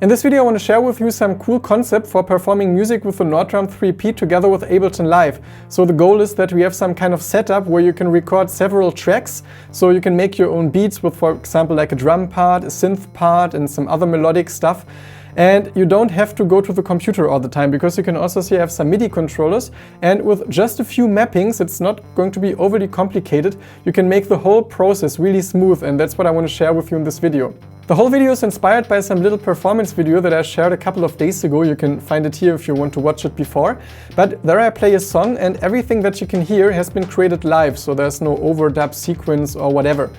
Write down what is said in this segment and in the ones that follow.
In this video I want to share with you some cool concept for performing music with the Nordrum 3P together with Ableton Live. So the goal is that we have some kind of setup where you can record several tracks, so you can make your own beats with, for example, like a drum part, a synth part and some other melodic stuff. And you don't have to go to the computer all the time, because you can also see I have some MIDI controllers, and with just a few mappings, it's not going to be overly complicated. You can make the whole process really smooth, and that's what I want to share with you in this video. The whole video is inspired by some little performance video that I shared a couple of days ago. You can find it here if you want to watch it before. But there I play a song and everything that you can hear has been created live, so there's no overdub sequence or whatever.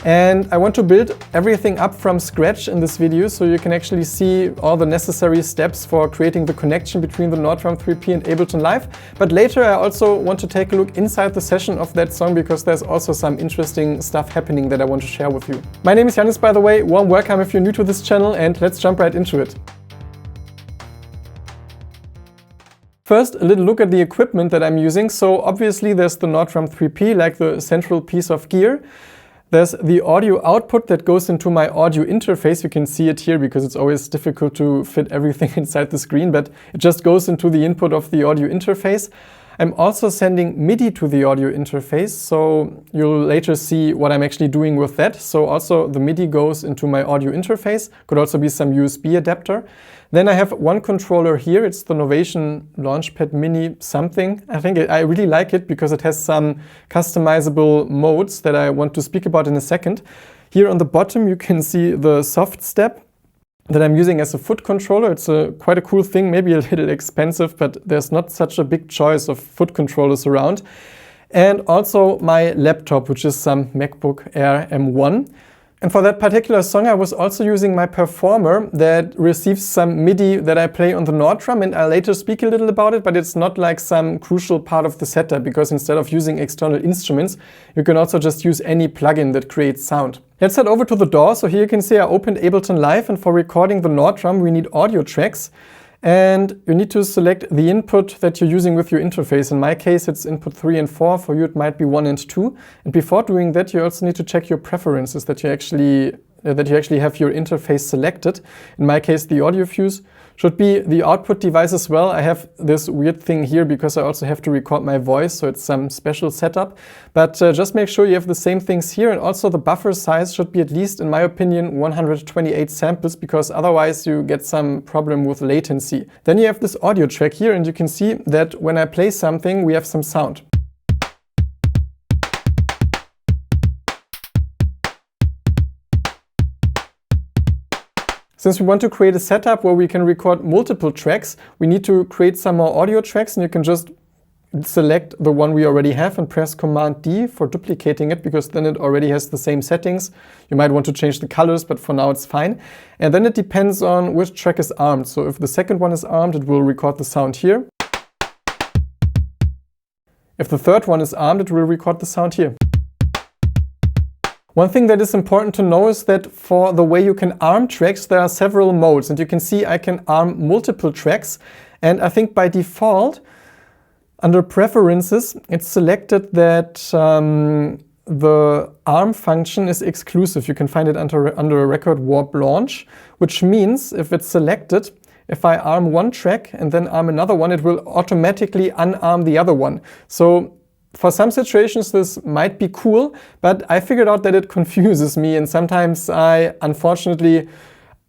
And I want to build everything up from scratch in this video, so you can actually see all the necessary steps for creating the connection between the Nordrum 3P and Ableton Live. But later I also want to take a look inside the session of that song, because there's also some interesting stuff happening that I want to share with you. My name is Janis, by the way. Warm welcome if you're new to this channel, and let's jump right into it. First, a little look at the equipment that I'm using. So obviously there's the Nordrum 3P, like the central piece of gear. There's the audio output that goes into my audio interface. You can see it here because it's always difficult to fit everything inside the screen, but it just goes into the input of the audio interface. I'm also sending MIDI to the audio interface, so you'll later see what I'm actually doing with that. So also the MIDI goes into my audio interface. Could also be some USB adapter. Then I have one controller here. It's the Novation Launchpad Mini something. I really like it because it has some customizable modes that I want to speak about in a second. Here on the bottom you can see the Softstep that I'm using as a foot controller. It's quite a cool thing, maybe a little expensive, but there's not such a big choice of foot controllers around. And also my laptop, which is some MacBook Air M1. And for that particular song I was also using my Perfourmer that receives some MIDI that I play on the Nordrum, and I'll later speak a little about it, but it's not like some crucial part of the setup, because instead of using external instruments, you can also just use any plugin that creates sound. Let's head over to the DAW. So here you can see I opened Ableton Live, and for recording the Nordrum we need audio tracks. And you need to select the input that you're using with your interface. In my case, it's input 3 and 4. For you, it might be 1 and 2. And before doing that, you also need to check your preferences, that you actually have your interface selected. In my case, the audio fuse should be the output device as well. I have this weird thing here because I also have to record my voice, so it's some special setup. But just make sure you have the same things here, and also the buffer size should be at least, in my opinion, 128 samples, because otherwise you get some problem with latency. Then you have this audio track here, and you can see that when I play something, we have some sound. Since we want to create a setup where we can record multiple tracks, we need to create some more audio tracks, and you can just select the one we already have and press Command D for duplicating it, because then it already has the same settings. You might want to change the colors, but for now it's fine. And then it depends on which track is armed. So if the second one is armed, it will record the sound here. If the third one is armed, it will record the sound here. One thing that is important to know is that for the way you can arm tracks, there are several modes, and you can see I can arm multiple tracks. And I think by default, under Preferences, it's selected that the arm function is exclusive. You can find it under Record Warp Launch, which means if it's selected, if I arm one track and then arm another one, it will automatically unarm the other one. So for some situations this might be cool, but I figured out that it confuses me, and sometimes I unfortunately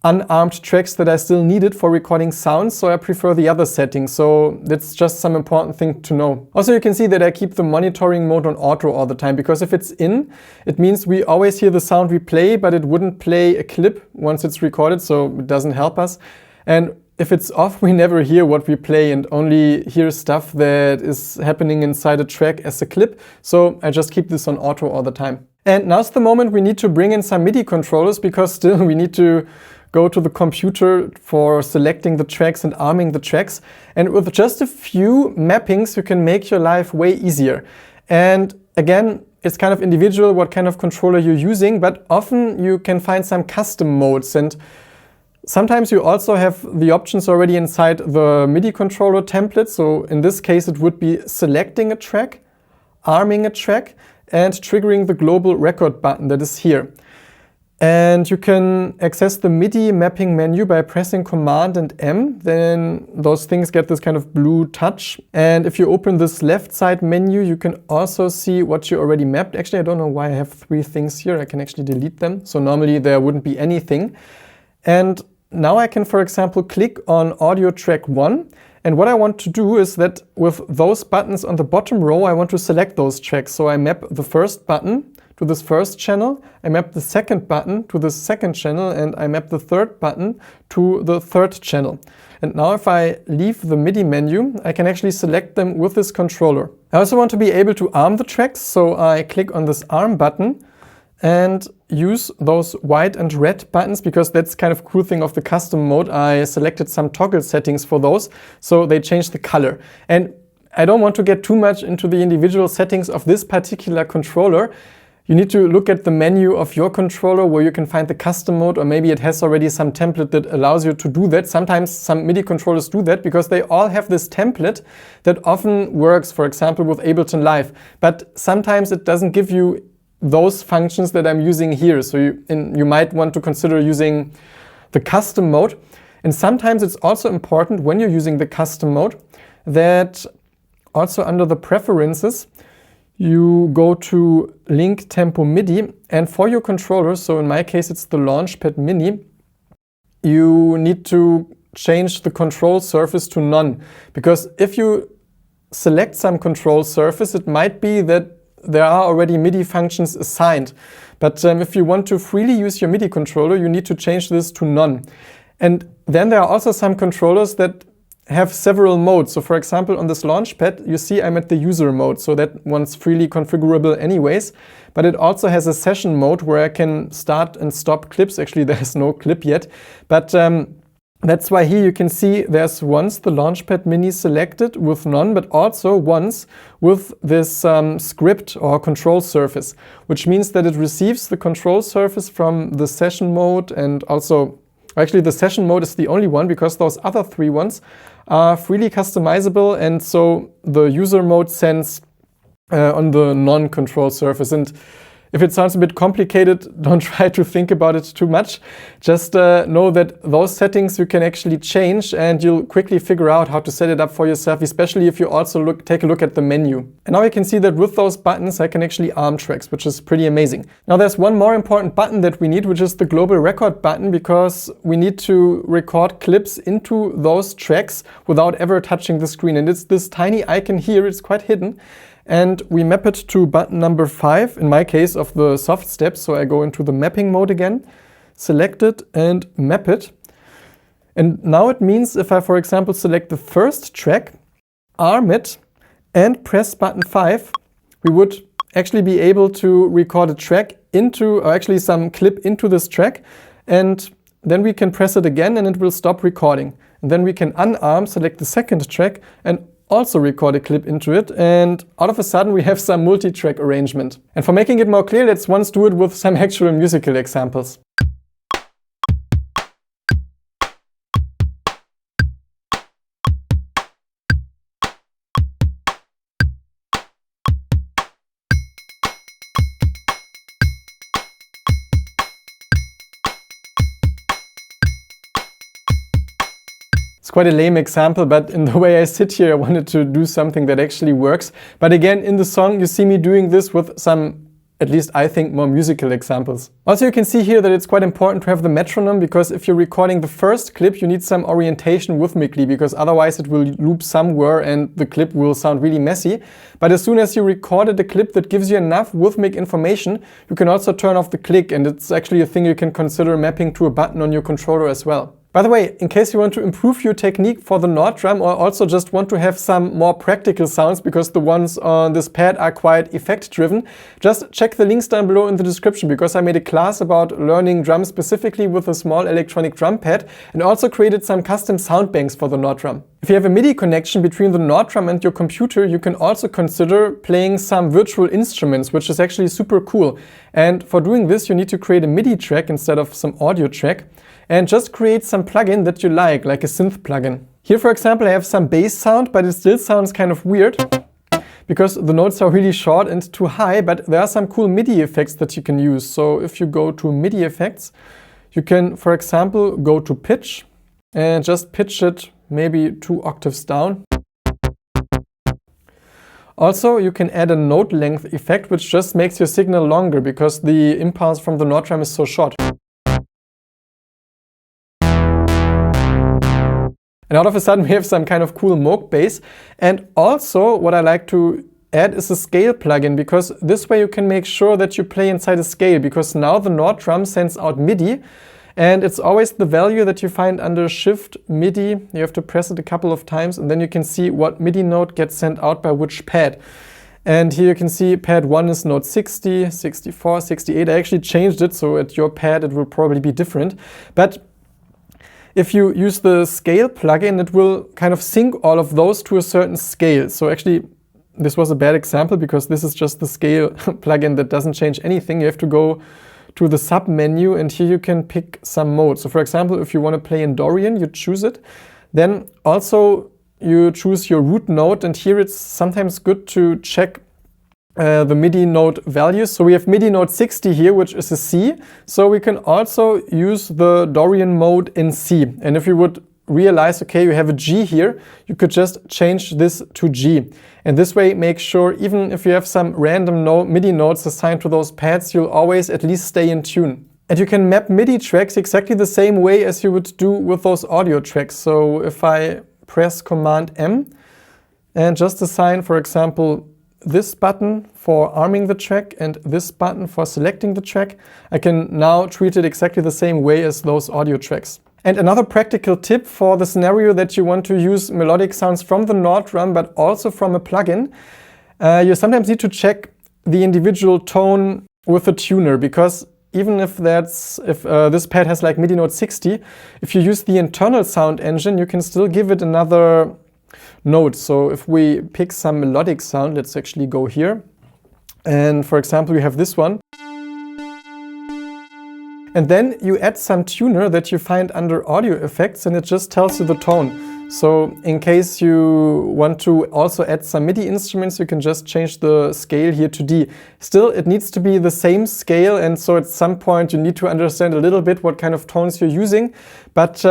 unarmed tracks that I still needed for recording sounds, so I prefer the other settings. So that's just some important thing to know. Also, you can see that I keep the monitoring mode on auto all the time, because if it's in, it means we always hear the sound we play, but it wouldn't play a clip once it's recorded, so it doesn't help us. And if it's off, we never hear what we play and only hear stuff that is happening inside a track as a clip. So I just keep this on auto all the time. And now's the moment we need to bring in some MIDI controllers, because still we need to go to the computer for selecting the tracks and arming the tracks. And with just a few mappings, you can make your life way easier. And again, it's kind of individual what kind of controller you're using, but often you can find some custom modes, and sometimes you also have the options already inside the MIDI controller template. So in this case, it would be selecting a track, arming a track, and triggering the global record button that is here. And you can access the MIDI mapping menu by pressing Command and M. Then those things get this kind of blue touch. And if you open this left side menu, you can also see what you already mapped. Actually, I don't know why I have 3 things here. I can actually delete them. So normally there wouldn't be anything. And now I can, for example, click on audio track 1. And what I want to do is that with those buttons on the bottom row, I want to select those tracks. So I map the first button to this first channel, I map the second button to the second channel, and I map the third button to the third channel. And now if I leave the MIDI menu, I can actually select them with this controller. I also want to be able to arm the tracks, so I click on this arm button and use those white and red buttons, because that's kind of a cool thing of the custom mode. I selected some toggle settings for those, so they change the color. And I don't want to get too much into the individual settings of this particular controller. You need to look at the menu of your controller where you can find the custom mode, or maybe it has already some template that allows you to do that. Sometimes some MIDI controllers do that because they all have this template that often works, for example, with Ableton Live. But sometimes it doesn't give you those functions that I'm using here. So you might want to consider using the custom mode. And sometimes it's also important when you're using the custom mode that also under the preferences, you go to Link Tempo MIDI, and for your controller, so in my case it's the Launchpad Mini, you need to change the control surface to none. Because if you select some control surface, it might be that there are already MIDI functions assigned. But if you want to freely use your MIDI controller, you need to change this to none. And then there are also some controllers that have several modes. So for example, on this Launchpad, you see I'm at the user mode, so that one's freely configurable anyways. But it also has a session mode where I can start and stop clips. Actually, there's no clip yet. But that's why here you can see there's once the Launchpad Mini selected with none, but also once with this script or control surface, which means that it receives the control surface from the session mode. And also, actually the session mode is the only one, because those other 3 ones are freely customizable, and so the user mode sends on the non-control surface. And if it sounds a bit complicated, don't try to think about it too much. Just know that those settings you can actually change, and you'll quickly figure out how to set it up for yourself, especially if you also take a look at the menu. And now you can see that with those buttons I can actually arm tracks, which is pretty amazing. Now there's one more important button that we need, which is the global record button, because we need to record clips into those tracks without ever touching the screen. And it's this tiny icon here, it's quite hidden. And we map it to button number 5, in my case of the Softstep. So I go into the mapping mode again, select it and map it. And now it means if I, for example, select the first track, arm it, and press button 5, we would actually be able to record a track into, or actually some clip into this track. And then we can press it again and it will stop recording. And then we can unarm, select the second track, and also record a clip into it, and all of a sudden we have some multi-track arrangement. And for making it more clear, let's once do it with some actual musical examples. It's quite a lame example, but in the way I sit here, I wanted to do something that actually works. But again, in the song, you see me doing this with some, at least I think, more musical examples. Also, you can see here that it's quite important to have the metronome, because if you're recording the first clip, you need some orientation rhythmically, because otherwise it will loop somewhere and the clip will sound really messy. But as soon as you recorded a clip that gives you enough rhythmic information, you can also turn off the click, and it's actually a thing you can consider mapping to a button on your controller as well. By the way, in case you want to improve your technique for the Nord drum, or also just want to have some more practical sounds, because the ones on this pad are quite effect driven, just check the links down below in the description, because I made a class about learning drums specifically with a small electronic drum pad, and also created some custom sound banks for the Nord drum. If you have a MIDI connection between the Nord drum and your computer, you can also consider playing some virtual instruments, which is actually super cool. And for doing this, you need to create a MIDI track instead of some audio track, and just create some plugin that you like a synth plugin. Here, for example, I have some bass sound, but it still sounds kind of weird, because the notes are really short and too high, but there are some cool MIDI effects that you can use. So if you go to MIDI effects, you can, for example, go to pitch and just pitch it maybe 2 octaves down. Also, you can add a note length effect, which just makes your signal longer because the impulse from the note drum is so short. And out of a sudden we have some kind of cool Moog bass. And also what I like to add is a scale plugin, because this way you can make sure that you play inside a scale, because now the note drum sends out MIDI, and it's always the value that you find under Shift MIDI. You have to press it a couple of times and then you can see what MIDI note gets sent out by which pad. And here you can see pad 1 is note 60, 64, 68. I actually changed it, so at your pad it will probably be different. But if you use the scale plugin, it will kind of sync all of those to a certain scale. So actually, this was a bad example because this is just the scale plugin that doesn't change anything. You have to go to the sub menu and here you can pick some mode. So for example, if you want to play in Dorian, you choose it. Then also you choose your root note, and here it's sometimes good to check the MIDI note values. So we have MIDI note 60 here, which is a C. So we can also use the Dorian mode in C. And if you would realize, okay, you have a G here, you could just change this to G. And this way make sure, even if you have some random MIDI notes assigned to those pads, you'll always at least stay in tune. And you can map MIDI tracks exactly the same way as you would do with those audio tracks. So if I press Command M and just assign, for example, this button for arming the track and this button for selecting the track, I can now treat it exactly the same way as those audio tracks. And another practical tip for the scenario that you want to use melodic sounds from the note drum but also from a plugin, you sometimes need to check the individual tone with a tuner, because even if this pad has like MIDI note 60, if you use the internal sound engine, you can still give it another note. So if we pick some melodic sound, let's actually go here. And for example, we have this one. And then you add some tuner that you find under audio effects, and it just tells you the tone. So in case you want to also add some MIDI instruments, you can just change the scale here to D. Still, it needs to be the same scale, and so at some point you need to understand a little bit what kind of tones you're using. But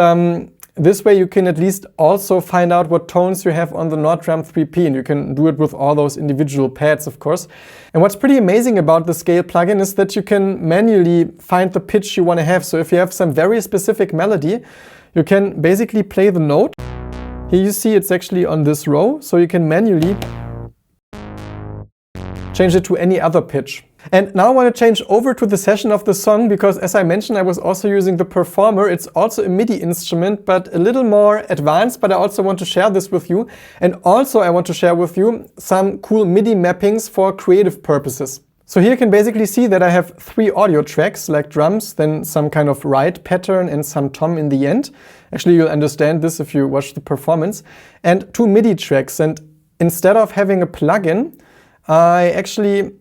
this way you can at least also find out what tones you have on the note drum 3P, and you can do it with all those individual pads, of course. And what's pretty amazing about the scale plugin is that you can manually find the pitch you want to have. So if you have some very specific melody, you can basically play the note. Here you see it's actually on this row, so you can manually change it to any other pitch. And now I want to change over to the session of the song, because as I mentioned, I was also using the Perfourmer. It's also a MIDI instrument, but a little more advanced, but I also want to share this with you. And also I want to share with you some cool MIDI mappings for creative purposes. So here you can basically see that I have 3 audio tracks, like drums, then some kind of ride pattern and some tom in the end. Actually, you'll understand this if you watch the performance. And 2 MIDI tracks. And instead of having a plugin, I actually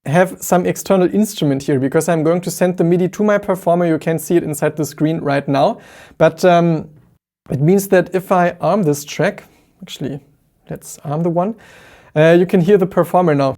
have some external instrument here, because I'm going to send the MIDI to my Perfourmer. You can see it inside the screen right now. But it means that if I arm this track, actually, let's arm the one, you can hear the Perfourmer now.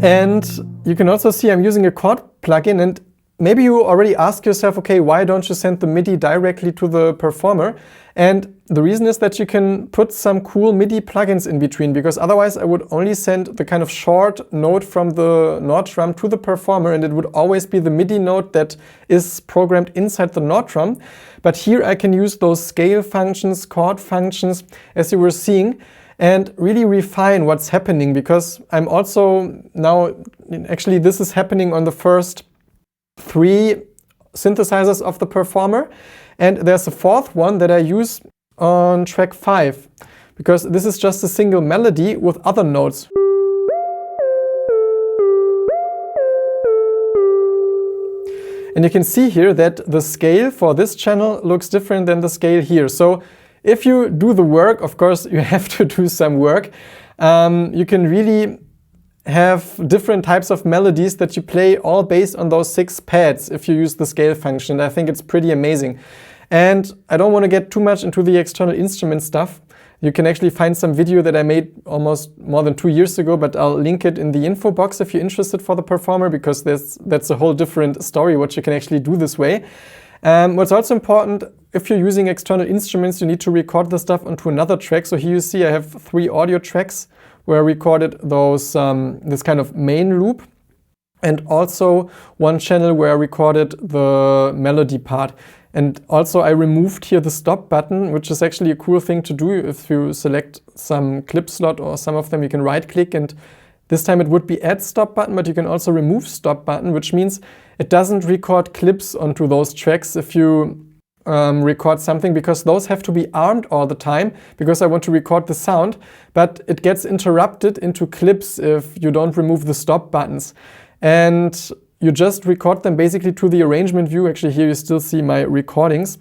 And you can also see I'm using a chord plugin, and maybe you already ask yourself, okay, why don't you send the MIDI directly to the Perfourmer? And the reason is that you can put some cool MIDI plugins in between, because otherwise I would only send the kind of short note from the note drum to the Perfourmer, and it would always be the MIDI note that is programmed inside the note drum. But here I can use those scale functions, chord functions, as you were seeing, and really refine what's happening, because I'm also now, actually this is happening on the first 3 synthesizers of the Perfourmer, and there's a 4th one that I use on track 5, because this is just a single melody with other notes. And you can see here that the scale for this channel looks different than the scale here. So if you do the work, of course you have to do some work, you can really have different types of melodies that you play, all based on those 6 pads if you use the scale function. I think it's pretty amazing. And I don't want to get too much into the external instrument stuff. You can actually find some video that I made almost more than 2 years ago, but I'll link it in the info box if you're interested for the Perfourmer, because that's a whole different story what you can actually do this way. What's also important, if you're using external instruments, you need to record the stuff onto another track. So here you see I have 3 audio tracks where I recorded those this kind of main loop, and also 1 channel where I recorded the melody part. And also I removed here the stop button, which is actually a cool thing to do. If you select some clip slot or some of them, you can right click, and this time it would be add stop button, but you can also remove stop button, which means it doesn't record clips onto those tracks if you record something, because those have to be armed all the time, because I want to record the sound, but it gets interrupted into clips if you don't remove the stop buttons. And you just record them basically to the arrangement view. Actually, here you still see my recordings.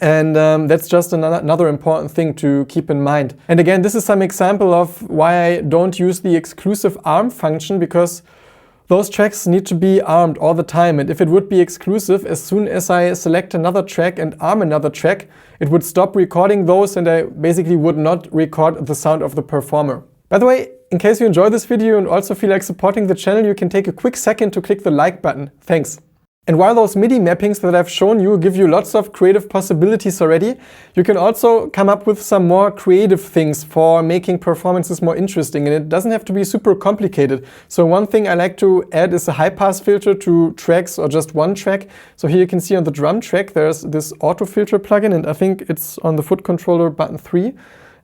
And that's just another important thing to keep in mind. And again, this is some example of why I don't use the exclusive arm function, because those tracks need to be armed all the time. And if it would be exclusive, as soon as I select another track and arm another track, it would stop recording those, and I basically would not record the sound of the Perfourmer. By the way, in case you enjoy this video and also feel like supporting the channel, you can take a quick second to click the like button. Thanks. And while those MIDI mappings that I've shown you give you lots of creative possibilities already, you can also come up with some more creative things for making performances more interesting, and it doesn't have to be super complicated. So one thing I like to add is a high-pass filter to tracks or just one track. So here you can see on the drum track there's this auto filter plugin, and I think it's on the foot controller button 3.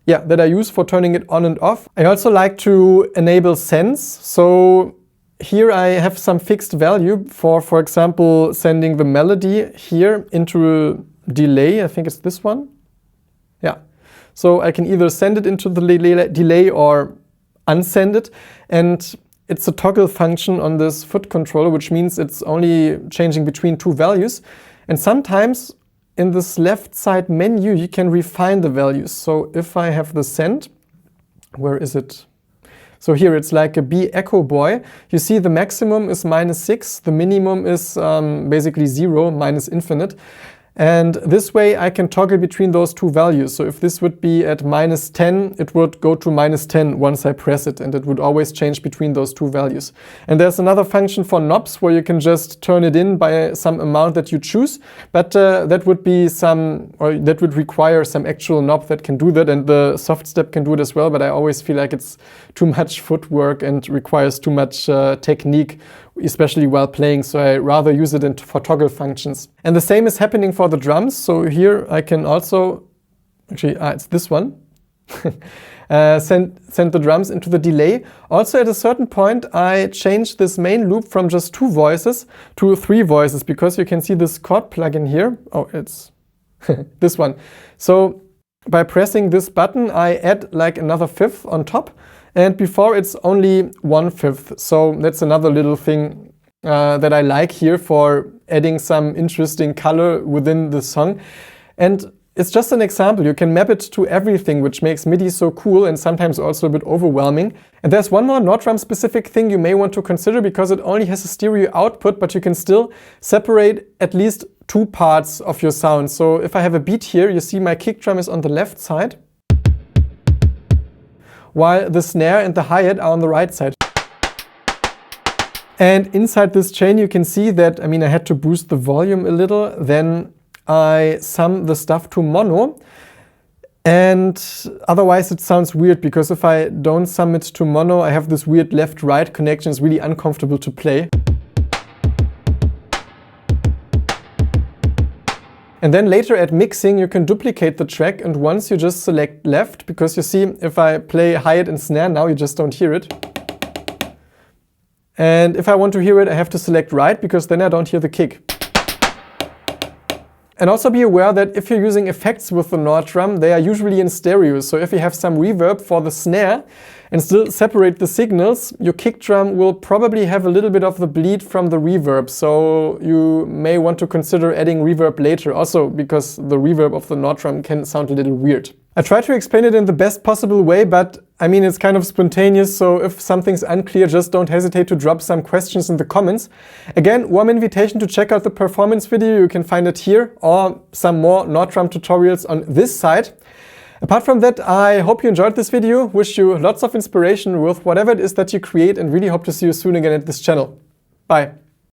Yeah, that I use for turning it on and off. I also like to enable sends. So here I have some fixed value for example, sending the melody here into a delay. I think it's this one. Yeah. So I can either send it into the delay or unsend it. And it's a toggle function on this foot controller, which means it's only changing between 2 values. And sometimes in this left side menu, you can refine the values. So if I have the send, where is it? So here it's like a B echo boy. You see the maximum is -6, the minimum is basically 0, minus infinite. And this way I can toggle between those 2 values. So if this would be at -10, it would go to -10 once I press it, and it would always change between those 2 values. And there's another function for knobs where you can just turn it in by some amount that you choose, but that would require some actual knob that can do that, and the Softstep can do it as well, but I always feel like it's too much footwork and requires too much technique, especially while playing, so I rather use it for toggle functions. And the same is happening for the drums. So here I can also, actually, it's this one, send the drums into the delay. Also at a certain point I changed this main loop from just 2 voices to 3 voices, because you can see this chord plugin here. Oh, it's this one. So by pressing this button, I add like another 5th on top. And before it's only 1/5. So that's another little thing that I like here for adding some interesting color within the song. And it's just an example. You can map it to everything, which makes MIDI so cool and sometimes also a bit overwhelming. And there's one more Nordrum specific thing you may want to consider, because it only has a stereo output, but you can still separate at least 2 parts of your sound. So if I have a beat here, you see my kick drum is on the left side, while the snare and the hi-hat are on the right side. And inside this chain you can see that, I had to boost the volume a little, then I sum the stuff to mono, and otherwise it sounds weird, because if I don't sum it to mono, I have this weird left-right connection. It's really uncomfortable to play. And then later at mixing, you can duplicate the track, and once you just select left, because you see, if I play hi-hat and snare now, you just don't hear it. And if I want to hear it, I have to select right, because then I don't hear the kick. And also be aware that if you're using effects with the Nordrum, they are usually in stereo. So if you have some reverb for the snare and still separate the signals, your kick drum will probably have a little bit of the bleed from the reverb. So you may want to consider adding reverb later, also because the reverb of the Nordrum can sound a little weird. I try to explain it in the best possible way, but it's kind of spontaneous, so if something's unclear, just don't hesitate to drop some questions in the comments. Again, warm invitation to check out the performance video. You can find it here, or some more Nordrum tutorials on this side. Apart from that, I hope you enjoyed this video, wish you lots of inspiration with whatever it is that you create, and really hope to see you soon again at this channel. Bye!